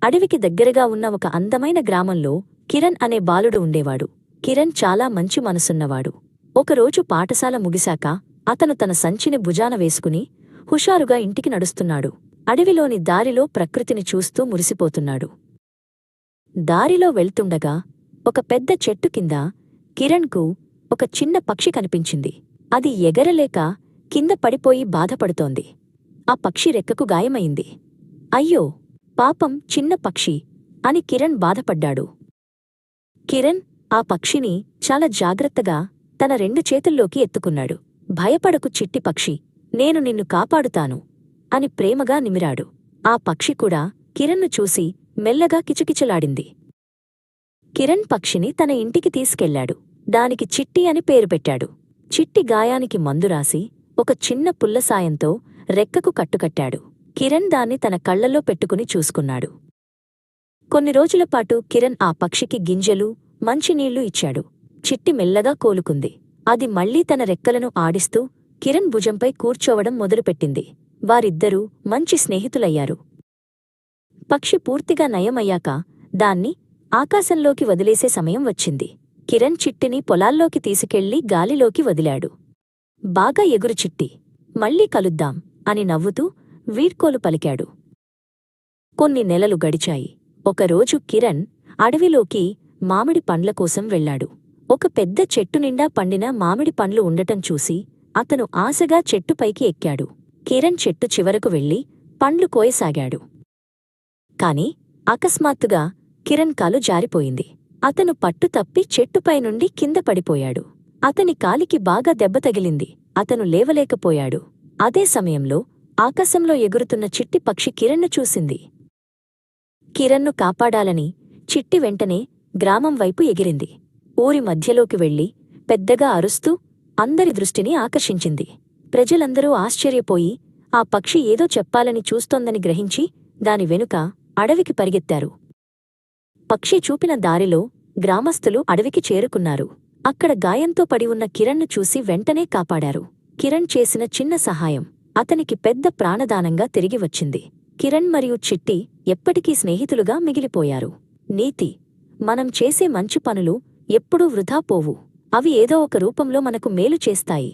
అడవికి దగ్గరగా ఉన్న ఒక అందమైన గ్రామంలో కిరణ్ అనే బాలుడు ఉండేవాడు. కిరణ్ చాలా మంచి మనసున్నవాడు. ఒకరోజు పాఠశాల ముగిశాక అతను తన సంచిని భుజాన వేసుకుని హుషారుగా ఇంటికి నడుస్తున్నాడు. అడవిలోని దారిలో ప్రకృతిని చూస్తూ మురిసిపోతున్నాడు. దారిలో వెళ్తుండగా ఒక పెద్ద చెట్టు కింద కిరణ్కు ఒక చిన్న పక్షి కనిపించింది. అది ఎగరలేక కింద పడిపోయి బాధపడుతోంది. ఆ పక్షి రెక్కకు గాయమైంది. అయ్యో, పాపం చిన్న పక్షి అని కిరణ్ బాధపడ్డాడు. కిరణ్ ఆ పక్షిని చాలా జాగ్రత్తగా తన 2 చేతుల్లోకి ఎత్తుకున్నాడు. భయపడకు చిట్టి పక్షి, నేను నిన్ను కాపాడుతాను అని ప్రేమగా నిమిరాడు. ఆ పక్షి కూడా కిరణ్ను చూసి మెల్లగా కిచకిచలాడింది. కిరణ్ పక్షిని తన ఇంటికి తీసుకెళ్లాడు. దానికి చిట్టి అని పేరు పెట్టాడు. చిట్టి గాయానికి మందురాసి ఒక చిన్న పుల్ల సాయంతో రెక్కకు కట్టుకట్టాడు. కిరణ్ దాన్ని తన కళ్లలో పెట్టుకుని చూసుకున్నాడు. కొన్ని రోజులపాటు కిరణ్ ఆ పక్షికి గింజలు, మంచినీళ్లు ఇచ్చాడు. చిట్టి మెల్లగా కోలుకుంది. అది మళ్లీ తన రెక్కలను ఆడిస్తూ కిరణ్ భుజంపై కూర్చోవడం మొదలుపెట్టింది. వారిద్దరూ మంచి స్నేహితులయ్యారు. పక్షి పూర్తిగా నయమయ్యాక దాన్ని ఆకాశంలోకి వదిలేసే సమయం వచ్చింది. కిరణ్ చిట్టిని పొలాల్లోకి తీసుకెళ్లి గాలిలోకి వదిలాడు. బాగా ఎగురు చిట్టి, మళ్లీ కలుద్దాం అని నవ్వుతూ వీడ్కోలు పలికాడు. కొన్ని నెలలు గడిచాయి. ఒకరోజు కిరణ్ అడవిలోకి మామిడి పండ్ల కోసం వెళ్లాడు. ఒక పెద్ద చెట్టు నిండా పండిన మామిడి పండ్లు ఉండటం చూసి అతను ఆశగా చెట్టుపైకి ఎక్కాడు. కిరణ్ చెట్టు చివరకు వెళ్లి పండ్లు కోయసాగాడు. కాని అకస్మాత్తుగా కిరణ్ కాలు జారిపోయింది. అతను పట్టు తప్పి చెట్టుపై నుండి కింద పడిపోయాడు. అతని కాలికి బాగా దెబ్బ తగిలింది. అతను లేవలేకపోయాడు. అదే సమయంలో ఆకాశంలో ఎగురుతున్న చిట్టి పక్షి కిరణ్ను చూసింది. కిరణ్ను కాపాడాలని చిట్టి వెంటనే గ్రామం వైపు ఎగిరింది. ఊరి మధ్యలోకి వెళ్లి పెద్దగా అరుస్తూ అందరి దృష్టిని ఆకర్షించింది. ప్రజలందరూ ఆశ్చర్యపోయి ఆ పక్షి ఏదో చెప్పాలని చూస్తోందని గ్రహించి దాని వెనుక అడవికి పరిగెత్తారు. పక్షి చూపిన దారిలో గ్రామస్థులు అడవికి చేరుకున్నారు. అక్కడ గాయంతో పడి ఉన్న కిరణ్ను చూసి వెంటనే కాపాడారు. కిరణ్ చేసిన చిన్న సహాయం అతనికి పెద్ద ప్రాణదానంగా తిరిగి వచ్చింది. కిరణ్ మరియు చిట్టి ఎప్పటికీ స్నేహితులుగా మిగిలిపోయారు. నీతి: మనం చేసే మంచి పనులు ఎప్పుడూ వృధా పోవు. అవి ఏదో ఒక రూపంలో మనకు మేలు చేస్తాయి.